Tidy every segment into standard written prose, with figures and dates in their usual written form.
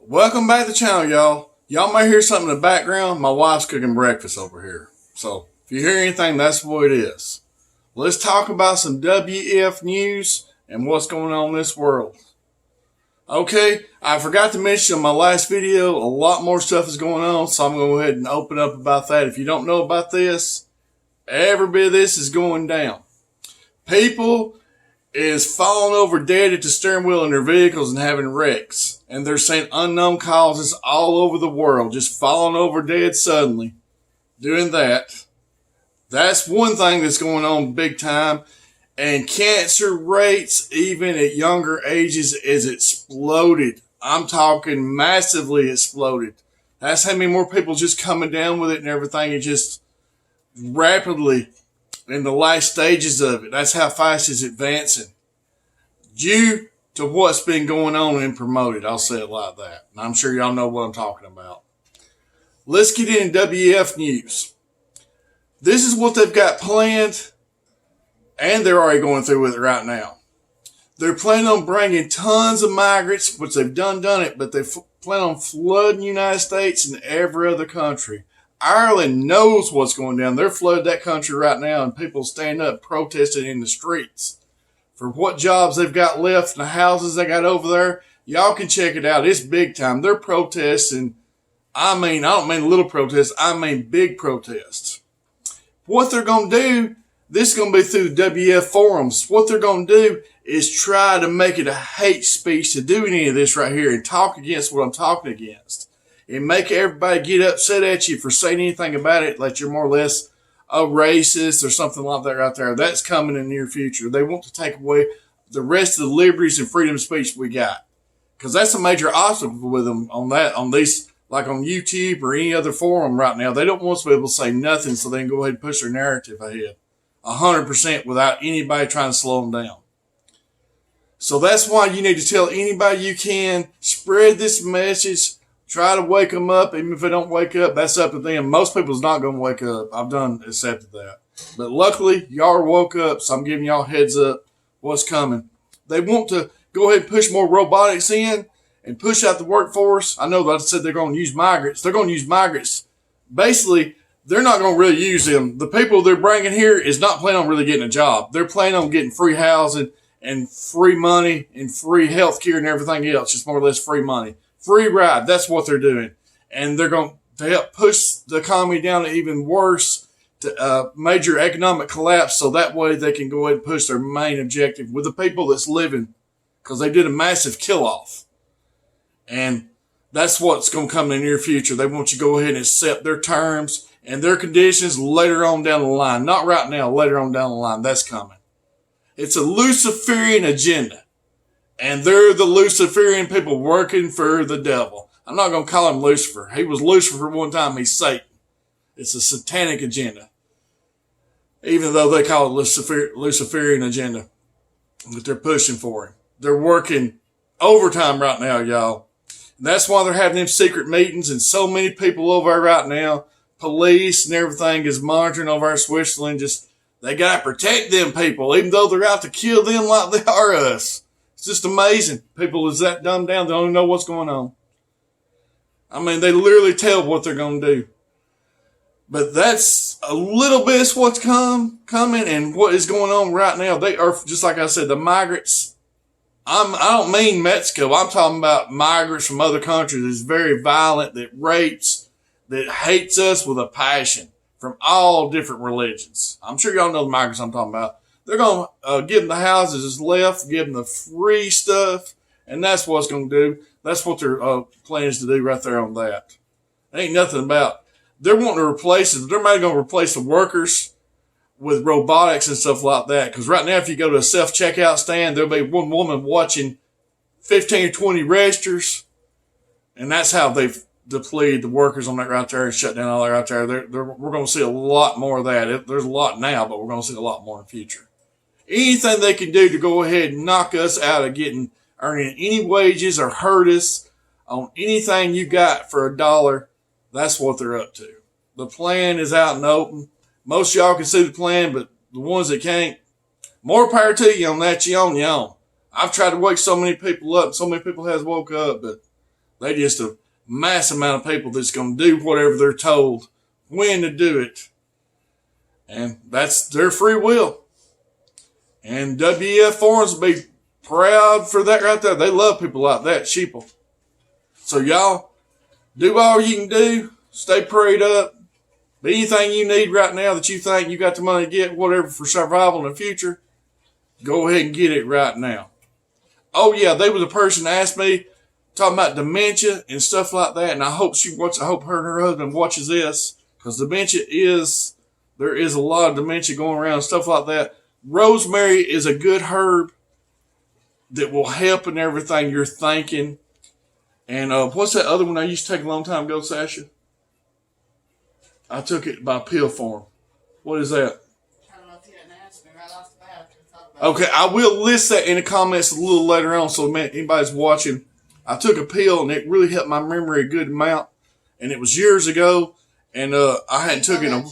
Welcome back to the channel, y'all. Y'all may hear something in the background. My wife's cooking breakfast over here. So if you hear anything, that's what it is. Let's talk about some WF news and what's going on in this world. Okay, I forgot to mention in my last video, a lot more stuff is going on, so I'm going to go ahead and open up about that. If you don't know about this, every bit of this is going down. People is falling over dead at the steering wheel in their vehicles and having wrecks. And they're saying unknown causes all over the world, just falling over dead suddenly. Doing that. That's one thing that's going on big time. And cancer rates, even at younger ages, is exploded. I'm talking massively exploded. That's how many more people just coming down with it and everything. It just rapidly in the last stages of it. That's how fast it's advancing. Due to what's been going on and promoted. I'll say it like that. And I'm sure y'all know what I'm talking about. Let's get into WF news. This is what they've got planned, and they're already going through with it right now. They're planning on bringing tons of migrants, which they've done it, but they plan on flooding the United States and every other country. Ireland knows what's going down. They're flooding that country right now, and people stand up protesting in the streets for what jobs they've got left in the houses they got over there. Y'all can check it out. It's big time. They're protesting. I don't mean little protests. I mean big protests. What they're going to do, this is going to be through the WF forums. What they're going to do is try to make it a hate speech to do any of this right here and talk against what I'm talking against. And make everybody get upset at you for saying anything about it, like you're more or less a racist or something like that right there. That's coming in the near future. They want to take away the rest of the liberties and freedom of speech we got. Because that's a major obstacle with them on these, like on YouTube or any other forum right now. They don't want us to be able to say nothing so they can go ahead and push their narrative ahead. 100% without anybody trying to slow them down. So that's why you need to tell anybody you can, spread this message. Try to wake them up. Even if they don't wake up, that's up to them. Most people's not going to wake up. I've accepted that. But luckily, y'all woke up, so I'm giving y'all heads up what's coming. They want to go ahead and push more robotics in and push out the workforce. I know that I said they're going to use migrants. They're going to use migrants. Basically, they're not going to really use them. The people they're bringing here is not planning on really getting a job. They're planning on getting free housing and free money and free health care and everything else. Just more or less free money. Free ride. That's what they're doing. And they're going to help push the economy down to even worse, to major economic collapse, so that way they can go ahead and push their main objective with the people that's living, because they did a massive kill-off. And that's what's going to come in the near future. They want you to go ahead and accept their terms and their conditions later on down the line. Not right now, later on down the line. That's coming. It's a Luciferian agenda. And they're the Luciferian people working for the devil. I'm not going to call him Lucifer. He was Lucifer one time. He's Satan. It's a satanic agenda. Even though they call it Luciferian agenda that they're pushing for him. They're working overtime right now, y'all. And that's why they're having them secret meetings, and so many people over there right now, police and everything is monitoring over there in Switzerland. They got to protect them people, even though they're out to kill them like they are us. It's just amazing. People is that dumbed down. They don't even know what's going on. I mean, they literally tell what they're going to do. But that's a little bit of what's coming and what is going on right now. They are, just like I said, the migrants. I don't mean Mexico. I'm talking about migrants from other countries that's very violent, that rapes, that hates us with a passion from all different religions. I'm sure y'all know the migrants I'm talking about. They're going to give them the houses that's left, give them the free stuff, and that's what it's going to do. That's what their plans to do right there on that. Ain't nothing about. They're wanting to replace it. They're maybe going to replace the workers with robotics and stuff like that. Because right now, if you go to a self-checkout stand, there'll be one woman watching 15 or 20 registers, and that's how they've depleted the workers on that right there and shut down all that right there. We're going to see a lot more of that. There's a lot now, but we're going to see a lot more in the future. Anything they can do to go ahead and knock us out of earning any wages or hurt us on anything you got for $1, that's what they're up to. The plan is out and open. Most of y'all can see the plan, but the ones that can't, more power to you on that. You own. I've tried to wake so many people up. So many people has woke up, but They just a mass amount of people that's going to do whatever they're told when to do it. And that's their free will. And WEF forums will be proud for that right there. They love people like that, sheeple. So y'all, do all you can do. Stay prayed up. But anything you need right now that you think you got the money to get, whatever, for survival in the future, go ahead and get it right now. Oh yeah, there was a person that asked me, talking about dementia and stuff like that, and I hope her and her husband watches this, because there is a lot of dementia going around and stuff like that. Rosemary is a good herb that will help in everything you're thinking. And what's that other one I used to take a long time ago, Sasha? I took it by pill form. What is that? I don't know if you didn't ask me right off the bat. Okay, I will list that in the comments a little later on, so anybody's watching. I took a pill, and it really helped my memory a good amount. And it was years ago, and I hadn't taken it.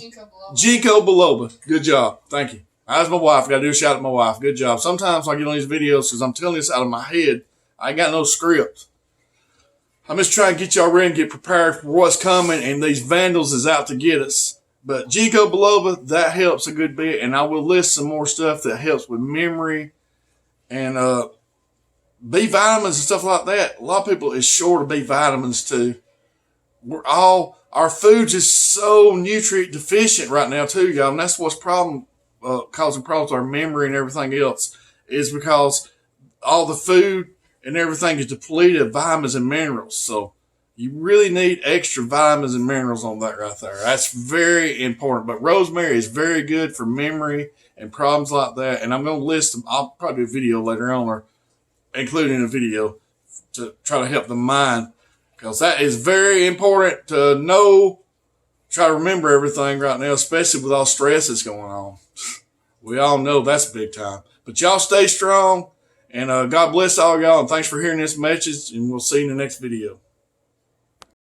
Ginkgo biloba. Good job. Thank you. That's my wife. Got to do a shout out to my wife. Good job. Sometimes I get on these videos because I'm telling this out of my head. I ain't got no script. I'm just trying to get y'all ready and get prepared for what's coming, and these vandals is out to get us. But Ginkgo biloba, that helps a good bit, and I will list some more stuff that helps with memory and B vitamins and stuff like that. A lot of people is short of B vitamins too. Our food is so nutrient deficient right now too, y'all, and that's what's causing problems with our memory and everything else, is because all the food and everything is depleted of vitamins and minerals. So you really need extra vitamins and minerals on that right there. That's very important. But rosemary is very good for memory and problems like that. And I'm going to list them. I'll probably do a video later on, or include in a video, to try to help the mind, because that is very important to know. Try to remember everything right now, especially with all stress that's going on. We all know that's big time. But y'all stay strong. And God bless all y'all, and thanks for hearing this message, and we'll see you in the next video.